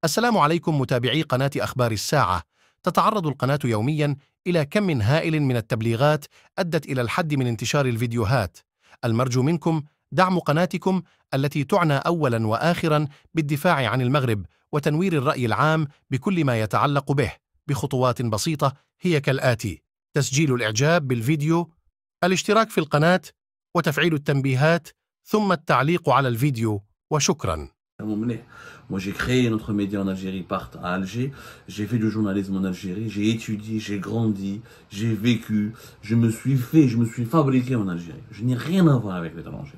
السلام عليكم متابعي قناة أخبار الساعة. تتعرض القناة يومياً إلى كم هائل من التبليغات أدت إلى الحد من انتشار الفيديوهات. المرجو منكم دعم قناتكم التي تعنى أولاً وآخراً بالدفاع عن المغرب وتنوير الرأي العام بكل ما يتعلق به بخطوات بسيطة هي كالآتي: تسجيل الإعجاب بالفيديو، الاشتراك في القناة، وتفعيل التنبيهات، ثم التعليق على الفيديو، وشكراً. Moi j'ai créé notre média en Algérie, part à Alger, j'ai fait du journalisme en Algérie, j'ai étudié, j'ai grandi, j'ai vécu, je me suis fabriqué en Algérie. Je n'ai rien à voir avec l'étranger.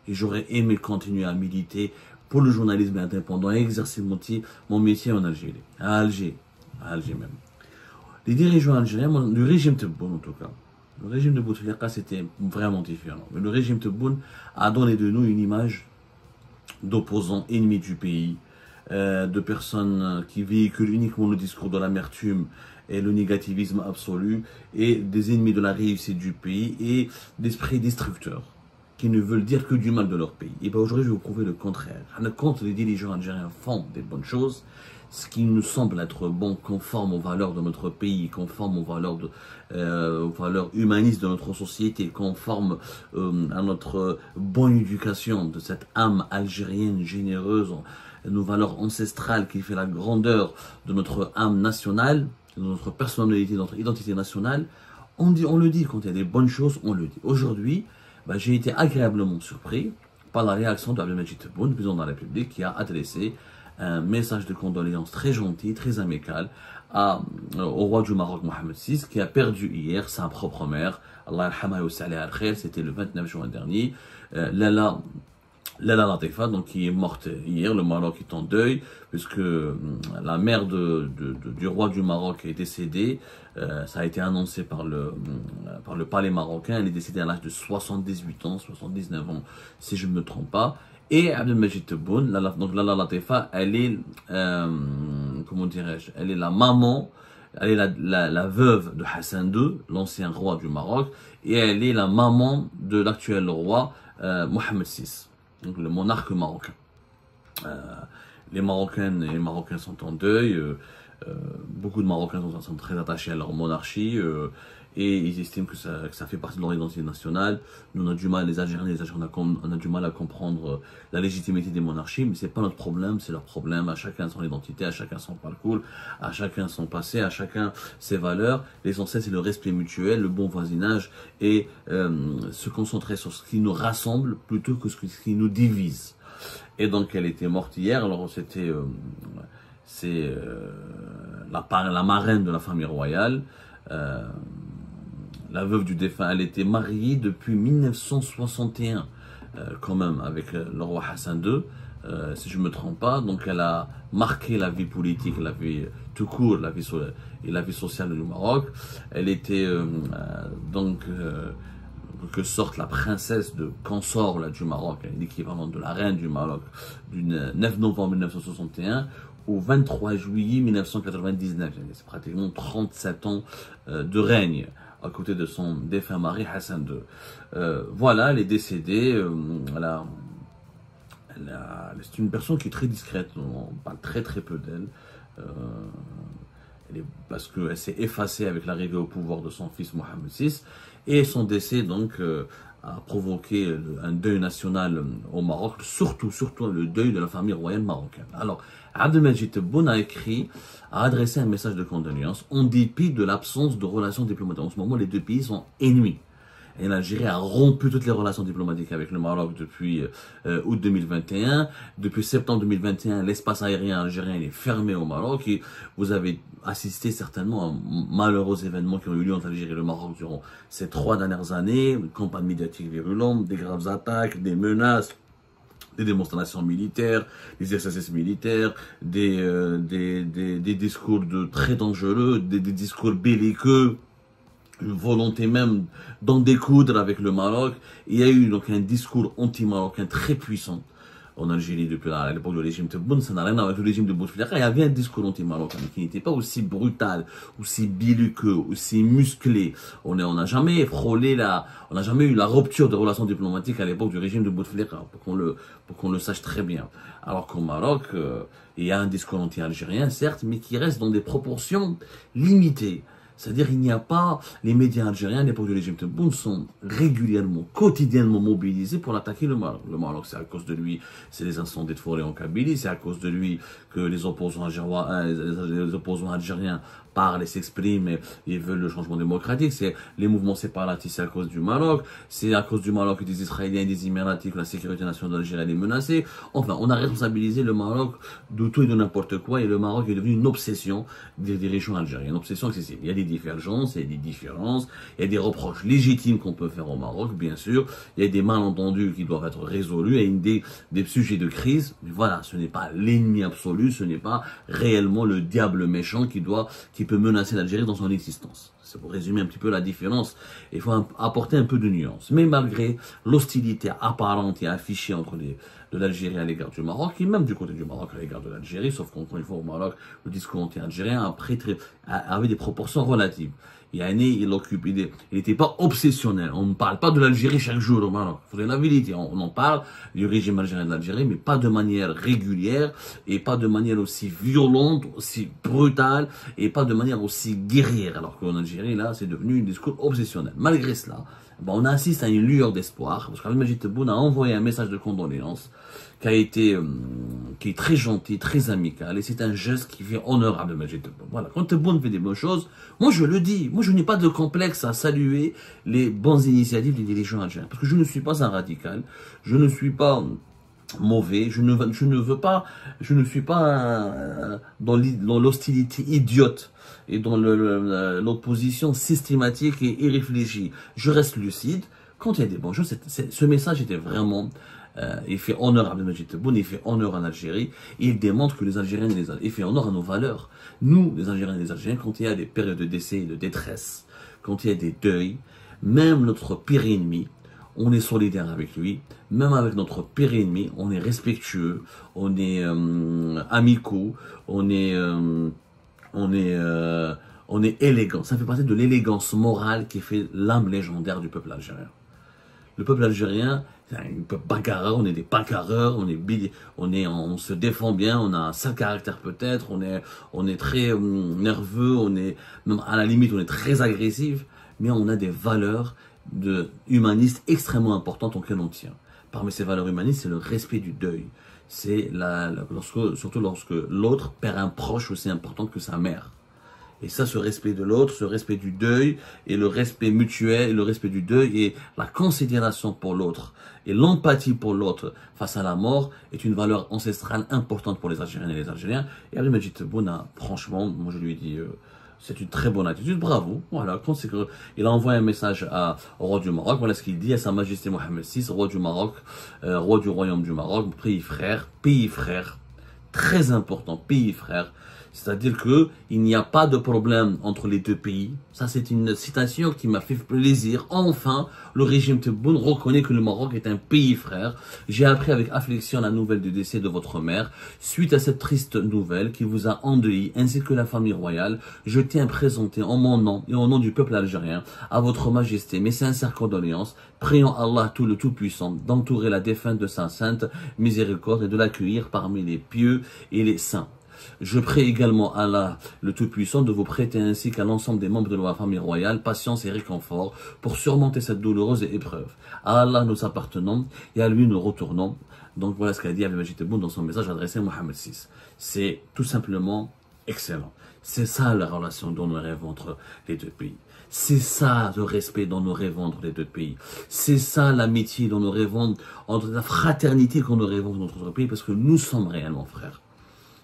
Et j'aurais aimé continuer à militer pour le journalisme indépendant et exercer mon métier en Algérie, à Alger même. Les dirigeants algériens, du régime Tebboune en tout cas, le régime de Bouteflika c'était vraiment différent. Mais le régime Tebboune a donné de nous une image d'opposants ennemis du pays, de personnes qui véhiculent uniquement le discours de l'amertume et le négativisme absolu, et des ennemis de la réussite du pays et d'esprits destructeurs qui ne veulent dire que du mal de leur pays. Et bien aujourd'hui, je vais vous prouver le contraire. Quand les dirigeants algériens font des bonnes choses, ce qui nous semble être bon, conforme aux valeurs de notre pays, conforme aux valeurs humanistes de notre société, conforme à notre bonne éducation de cette âme algérienne généreuse, nos valeurs ancestrales qui fait la grandeur de notre âme nationale, de notre personnalité, de notre identité nationale, on le dit, quand il y a des bonnes choses, on le dit. Aujourd'hui, j'ai été agréablement surpris par la réaction d'Abdelmadjid Tebboune, président de la République, qui a adressé un message de condoléances très gentil, très amical au roi du Maroc, Mohamed VI, qui a perdu hier sa propre mère. Allah yarhamha wa salih al-khair, c'était le 29 juin dernier. Lala Latifa, donc qui est morte hier. Le Maroc est en deuil, puisque la mère du roi du Maroc est décédée. Ça a été annoncé par le palais marocain. Elle est décédée à l'âge de 78 ans, 79 ans, si je ne me trompe pas. Et Abdelmadjid Tebboune, donc Lala Latifa, elle est, comment dirais-je, elle est la maman, elle est la veuve de Hassan II, l'ancien roi du Maroc, et elle est la maman de l'actuel roi Mohamed VI, donc le monarque marocain. Les Marocaines et les Marocains sont en deuil, beaucoup de Marocains sont très attachés à leur monarchie, et ils estiment que ça fait partie de leur identité nationale. Nous, on a du mal, les Algériens, on a du mal à comprendre la légitimité des monarchies, mais c'est pas notre problème, c'est leur problème. À chacun son identité, à chacun son parcours, à chacun son passé, à chacun ses valeurs. L'essentiel, c'est le respect mutuel, le bon voisinage, et se concentrer sur ce qui nous rassemble plutôt que ce qui nous divise. Et donc, elle était morte hier. Alors, c'est la marraine de la famille royale. La veuve du défunt, elle était mariée depuis 1961, quand même, avec le roi Hassan II, si je ne me trompe pas. Donc elle a marqué la vie politique, la vie tout court, et la vie sociale du Maroc. Elle était donc, que sorte la princesse de consort là, du Maroc, l'équivalent de la reine du Maroc, du 9 novembre 1961 au 23 juillet 1999. C'est pratiquement 37 ans de règne à côté de son défunt mari Hassan II. Voilà, elle est décédée. C'est une personne qui est très discrète, on parle très peu d'elle. Parce qu'elle s'est effacée avec l'arrivée au pouvoir de son fils Mohamed VI. Et son décès donc a provoqué un deuil national au Maroc, surtout le deuil de la famille royale marocaine. Alors, Abdelmadjid Tebboune a adressé un message de condoléances en dépit de l'absence de relations diplomatiques. En ce moment, les deux pays sont ennemis. Et l'Algérie a rompu toutes les relations diplomatiques avec le Maroc depuis août 2021. Depuis septembre 2021, l'espace aérien algérien est fermé au Maroc. Et vous avez assisté certainement à malheureux événements qui ont eu lieu entre l'Algérie et le Maroc durant ces 3 dernières années. Une campagne médiatique virulente, des graves attaques, des menaces, des démonstrations militaires, des exercices militaires, des discours très dangereux, des discours belliqueux, une volonté même d'en découdre avec le Maroc. Il y a eu donc un discours anti-marocain très puissant en Algérie depuis l'époque du régime Tebboune, ça n'a rien à voir avec le régime de Bouteflika. Il y avait un discours anti-marocain qui n'était pas aussi brutal, aussi belliqueux, aussi musclé. On n'a jamais frôlé on n'a jamais eu la rupture de relations diplomatiques à l'époque du régime de Bouteflika, pour qu'on le sache très bien. Alors qu'au Maroc, il y a un discours anti-algérien, certes, mais qui reste dans des proportions limitées. C'est-à-dire il n'y a pas, les médias algériens à l'époque du régime Tebboune sont régulièrement, quotidiennement mobilisés pour attaquer le Maroc. Le Maroc, c'est à cause de lui, c'est les incendies de forêt en Kabylie, c'est à cause de lui que les opposants algériens parlent et s'expriment et veulent le changement démocratique. C'est les mouvements séparatistes, c'est à cause du Maroc. C'est à cause du Maroc que des Israéliens et des Émiratis que la sécurité nationale d'Algérie est menacée. Enfin, on a responsabilisé le Maroc de tout et de n'importe quoi et le Maroc est devenu une obsession des dirigeants algériens. Une obsession excessive. Il y a des divergences, il y a des différences, il y a des reproches légitimes qu'on peut faire au Maroc, bien sûr. Il y a des malentendus qui doivent être résolus, il y a des sujets de crise. Mais voilà, ce n'est pas l'ennemi absolu, ce n'est pas réellement le diable méchant qui peut menacer l'Algérie dans son existence. C'est pour résumer un petit peu la différence. Il faut apporter un peu de nuance. Mais malgré l'hostilité apparente et affichée de l'Algérie à l'égard du Maroc, et même du côté du Maroc à l'égard de l'Algérie, sauf qu'encore une fois au Maroc, le discours anti-algérien avait des proportions relatives. Il y a un année, il n'était pas obsessionnel. On ne parle pas de l'Algérie chaque jour au Maroc. Il faut dire la vérité. On en parle du régime algérien de l'Algérie, mais pas de manière régulière et pas de manière aussi violente, aussi brutale et pas de manière aussi guerrière. Alors qu'en Algérie, là, c'est devenu un discours obsessionnel. Malgré cela, on assiste à une lueur d'espoir parce qu'Abdelmadjid Tebboune a envoyé un message de condoléances qui est très gentil, très amical, et c'est un geste qui fait honneur à Abdelmadjid Tebboune. Voilà, quand Tebboune fait des bonnes choses, moi je le dis, moi je n'ai pas de complexe à saluer les bonnes initiatives des dirigeants algériens, parce que je ne suis pas un radical, je ne suis pas mauvais, je ne suis pas dans l'hostilité idiote et dans l'opposition systématique et irréfléchie. Je reste lucide. Quand il y a des bonnes choses, ce message était vraiment, il fait honneur à Abdelmadjid Tebboune, il fait honneur en Algérie, et il démontre que les Algériens il fait honneur à nos valeurs. Nous, les Algériens et les Algériens, quand il y a des périodes de décès et de détresse, quand il y a des deuils, même notre pire ennemi, on est solidaire avec lui, même avec notre pire ennemi, on est respectueux, on est amicaux, on est élégant. Ça fait partie de l'élégance morale qui fait l'âme légendaire du peuple algérien. Le peuple algérien, c'est un peuple bagarreur, on est des bagarreurs, on se défend bien, on a un sale caractère peut-être, on est très nerveux, même à la limite, on est très agressif, mais on a des valeurs humanistes extrêmement importantes auxquelles on tient. Parmi ces valeurs humanistes, c'est le respect du deuil. C'est surtout lorsque l'autre perd un proche aussi important que sa mère. Et ça, ce respect de l'autre, ce respect du deuil, et le respect mutuel, et le respect du deuil, et la considération pour l'autre, et l'empathie pour l'autre face à la mort, est une valeur ancestrale importante pour les Algériennes et les Algériens. Et Abdelmadjid Tebboune, franchement, moi je lui dis, c'est une très bonne attitude, bravo. Voilà, il a envoyé un message au roi du Maroc, voilà ce qu'il dit à Sa Majesté Mohamed VI, roi du Maroc, roi du royaume du Maroc, pays frère, très important, pays frère. C'est-à-dire qu'il n'y a pas de problème entre les deux pays. Ça, c'est une citation qui m'a fait plaisir. Enfin, le régime Tebboune reconnaît que le Maroc est un pays frère. J'ai appris avec affliction la nouvelle du décès de votre mère. Suite à cette triste nouvelle qui vous a endeuillé, ainsi que la famille royale, je tiens à présenter en mon nom et au nom du peuple algérien à votre majesté mes sincères condoléances, priant Allah tout le Tout-Puissant d'entourer la défunte de sa sainte miséricorde et de l'accueillir parmi les pieux et les saints. Je prie également Allah, le Tout-Puissant, de vous prêter ainsi qu'à l'ensemble des membres de la famille royale, patience et réconfort pour surmonter cette douloureuse épreuve. À Allah nous appartenons et à lui nous retournons. Donc voilà ce qu'a dit Abdelmadjid Tebboune dans son message adressé à Mohamed VI. C'est tout simplement excellent. C'est ça la relation dont nous rêvons entre les deux pays. C'est ça le respect dont nous rêvons entre les deux pays. C'est ça l'amitié dont nous rêvons, entre la fraternité dont nous rêvons entre notre pays, parce que nous sommes réellement frères.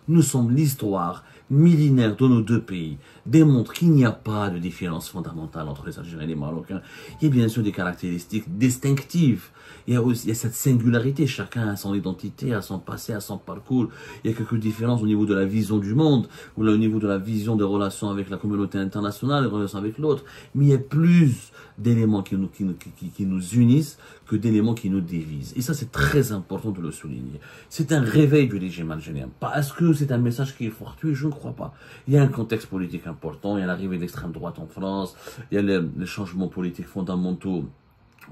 Nous sommes l'histoire millénaire de nos deux pays démontre qu'il n'y a pas de différence fondamentale entre les Algériens et les Marocains. Il y a bien sûr des caractéristiques distinctives. Il y a cette singularité, chacun a son identité, a son passé, a son parcours. Il y a quelques différences au niveau de la vision du monde, ou au niveau de la vision des relations avec la communauté internationale, des relations avec l'autre. Mais il y a plus d'éléments qui nous unissent que d'éléments qui nous divisent. Et ça, c'est très important de le souligner. C'est un réveil du régime algérien. Est-ce que c'est un message qui est fortuit? Je ne crois pas. Il y a un contexte politique important, il y a l'arrivée d'extrême droite en France, il y a les changements politiques fondamentaux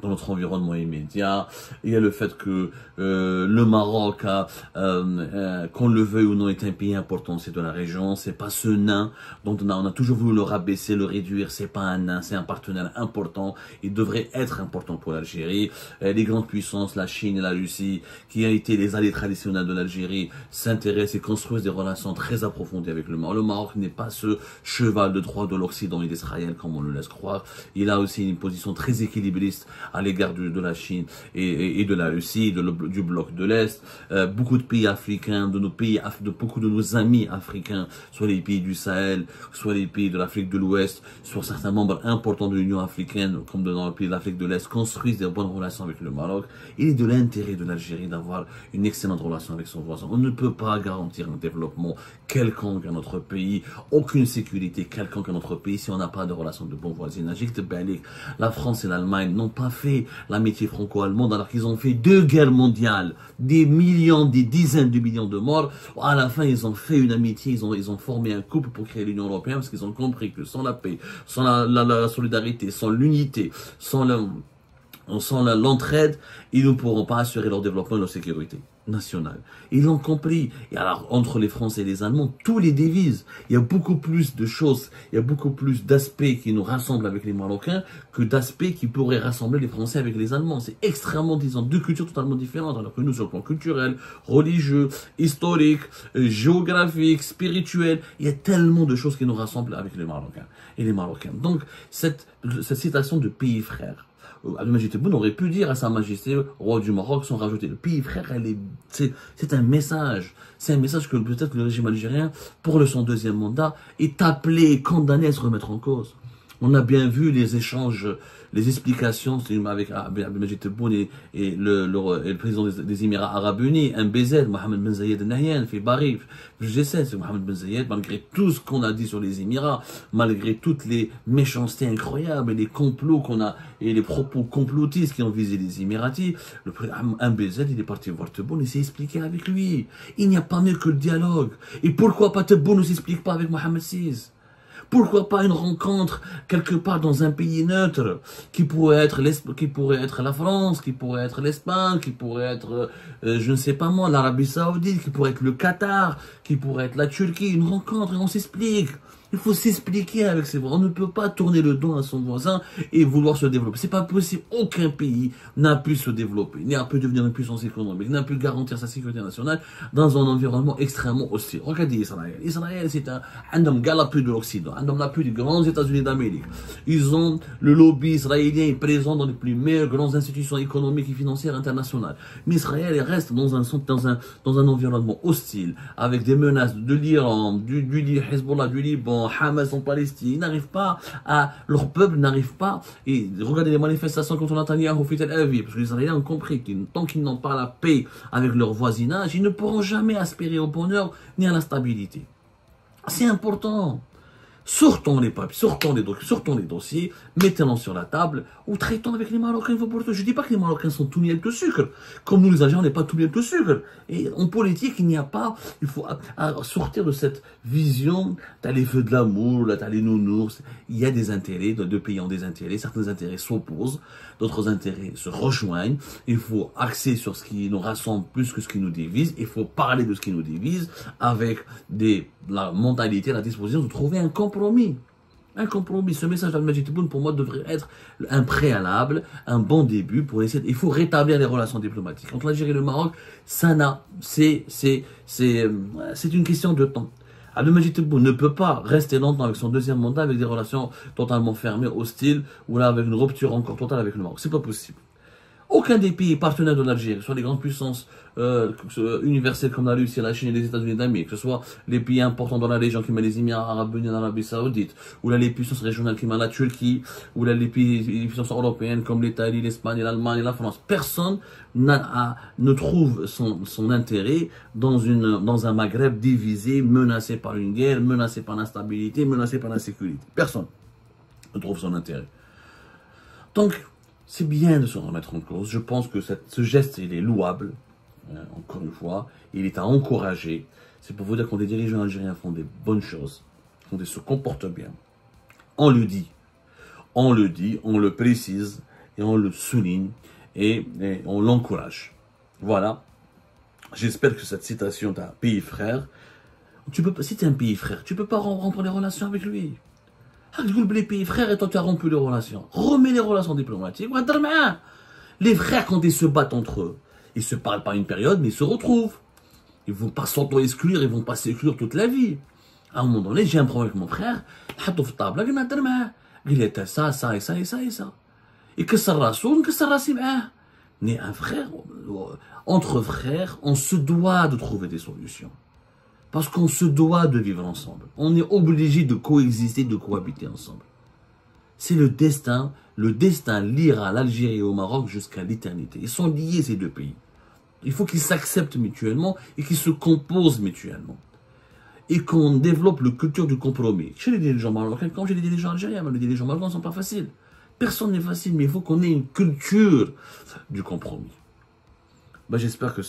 dans notre environnement immédiat. Il y a le fait que le Maroc qu'on le veuille ou non, est un pays important, c'est de la région, c'est pas ce nain dont on a toujours voulu le rabaisser, le réduire, c'est pas un nain, c'est un partenaire important, il devrait être important pour l'Algérie. Les grandes puissances, la Chine et la Russie, qui ont été les alliés traditionnels de l'Algérie, s'intéressent et construisent des relations très approfondies avec le Maroc. Le Maroc n'est pas ce cheval de Troie de l'Occident et d'Israël, comme on le laisse croire. Il a aussi une position très équilibriste à l'égard de la Chine et de la Russie, du bloc de l'Est. Beaucoup de pays africains, de beaucoup de nos amis africains, soit les pays du Sahel, soit les pays de l'Afrique de l'Ouest, soit certains membres importants de l'Union africaine, comme dans le pays de l'Afrique de l'Est, construisent des bonnes relations avec le Maroc. Il est de l'intérêt de l'Algérie d'avoir une excellente relation avec son voisin. On ne peut pas garantir un développement quelconque à notre pays, aucune sécurité quelconque à notre pays si on n'a pas de relations de bon voisinage. La France et l'Allemagne n'ont pas fait l'amitié franco-allemande alors qu'ils ont fait 2 guerres mondiales, des millions, des dizaines de millions de morts. À la fin, ils ont fait une amitié, ils ont formé un couple pour créer l'Union européenne parce qu'ils ont compris que sans la paix, sans la solidarité, sans l'unité, sans l'entraide, ils ne pourront pas assurer leur développement et leur sécurité nationale. Ils l'ont compris. Et alors, entre les Français et les Allemands, tous les divisent. Il y a beaucoup plus de choses, il y a beaucoup plus d'aspects qui nous rassemblent avec les Marocains que d'aspects qui pourraient rassembler les Français avec les Allemands. C'est extrêmement disant, deux cultures totalement différentes, alors que nous, sur le plan culturel, religieux, historique, géographique, spirituel, il y a tellement de choses qui nous rassemblent avec les Marocains et les Marocains. Donc, cette citation de pays frères, Abdelmajid Tebboune aurait pu dire à Sa Majesté, roi du Maroc, sans rajouter le pays frère, c'est un message. C'est un message que peut-être le régime algérien, pour son deuxième mandat, est appelé, condamné à se remettre en cause. On a bien vu les échanges, les explications avec Abdelmajid Tebboune et le président des Émirats Arabes Unis, MBZ, Mohamed Ben Zayed Al Nahyan, fait Bari, G7, c'est Mohamed Ben Zayed, malgré tout ce qu'on a dit sur les Émirats, malgré toutes les méchancetés incroyables et les complots qu'on a, et les propos complotistes qui ont visé les Émiratis, le président MBZ, il est parti voir Tebboune et s'est expliqué avec lui. Il n'y a pas mieux que le dialogue. Et pourquoi pas Tebboune ne s'explique pas avec Mohamed VI? Pourquoi pas une rencontre quelque part dans un pays neutre qui pourrait être la France, qui pourrait être l'Espagne, qui pourrait être, je ne sais pas moi, l'Arabie Saoudite, qui pourrait être le Qatar, qui pourrait être la Turquie. Une rencontre et on s'explique. Il faut s'expliquer avec ses voisins. On ne peut pas tourner le dos à son voisin et vouloir se développer. C'est pas possible. Aucun pays n'a pu se développer, n'a pu devenir une puissance économique, n'a pu garantir sa sécurité nationale dans un environnement extrêmement hostile. Regardez Israël. Israël, c'est un homme galapé de l'Occident, un homme la plus des grands États-Unis d'Amérique. Ils ont le lobby israélien est présent dans les plus meilleures grandes institutions économiques et financières internationales. Mais Israël reste dans un environnement hostile, avec des menaces de l'Iran, du Hezbollah, du Liban, Hamas en Palestine. Ils n'arrivent pas leur peuple n'arrive pas, et regardez les manifestations contre Netanyahu au Tel Aviv, parce que les Israéliens ont compris que tant qu'ils n'ont pas la paix avec leur voisinage, ils ne pourront jamais aspirer au bonheur ni à la stabilité. C'est important. Sortons les papiers, sortons les dossiers, mettez-les sur la table, ou traitons avec les Marocains. Je ne dis pas que les Marocains sont tout miel de sucre. Comme nous les Algériens, on n'est pas tout miel de sucre. Et en politique, il n'y a pas, il faut sortir de cette vision, t'as les feux de l'amour, là, t'as les nounours. Il y a des intérêts, deux pays ont des intérêts, certains intérêts s'opposent, d'autres intérêts se rejoignent. Il faut axer sur ce qui nous rassemble plus que ce qui nous divise. Il faut parler de ce qui nous divise avec la mentalité, la disposition de trouver un compromis. Un compromis. Ce message d'Abdelmajid Tebboune, pour moi, devrait être un préalable, un bon début pour essayer. Il faut rétablir les relations diplomatiques entre l'Algérie et le Maroc. C'est une question de temps. Abdelmajid Tebboune ne peut pas rester longtemps avec son deuxième mandat avec des relations totalement fermées, hostiles, ou là avec une rupture encore totale avec le Maroc. C'est pas possible. Aucun des pays partenaires de l'Algérie, que ce soit les grandes puissances universelles comme la Russie, la Chine et les États-Unis d'Amérique, que ce soit les pays importants dans la région comme les Émirats Arabes Unis, l'Arabie Saoudite, ou là les puissances régionales comme la Turquie, ou là les puissances européennes comme l'Italie, l'Espagne, l'Allemagne et la France, personne ne trouve son intérêt dans un Maghreb divisé, menacé par une guerre, menacé par l'instabilité, menacé par l'insécurité. Personne ne trouve son intérêt. Donc, c'est bien de se remettre en cause. Je pense que ce geste, il est louable. Encore une fois, il est à encourager. C'est pour vous dire quand les dirigeants algériens font des bonnes choses, quand ils se comportent bien, on le dit, on le précise, et on le souligne, et on l'encourage. Voilà. J'espère que cette citation d'un pays frère, si tu es un pays frère, tu ne peux pas rompre les relations avec lui. Les pays frères, et toi tu as rompu les relations. Remets les relations diplomatiques. Les frères, quand ils se battent entre eux, ils se parlent pas une période, mais ils se retrouvent. Ils ne vont pas s'auto-exclure, ils ne vont pas s'exclure toute la vie. À un moment donné, j'ai un problème avec mon frère. Il était ça, ça et ça et ça et ça. Et que ça rassoule, que ça rassoule. Mais un frère, entre frères, on se doit de trouver des solutions. Parce qu'on se doit de vivre ensemble. On est obligé de coexister, de cohabiter ensemble. C'est le destin liera l'Algérie et au Maroc jusqu'à l'éternité. Ils sont liés, ces deux pays. Il faut qu'ils s'acceptent mutuellement et qu'ils se composent mutuellement. Et qu'on développe la culture du compromis. Chez les dirigeants marocains, comme chez les dirigeants algériens, les dirigeants marocains ne sont pas faciles. Personne n'est facile, mais il faut qu'on ait une culture du compromis. Ben, j'espère que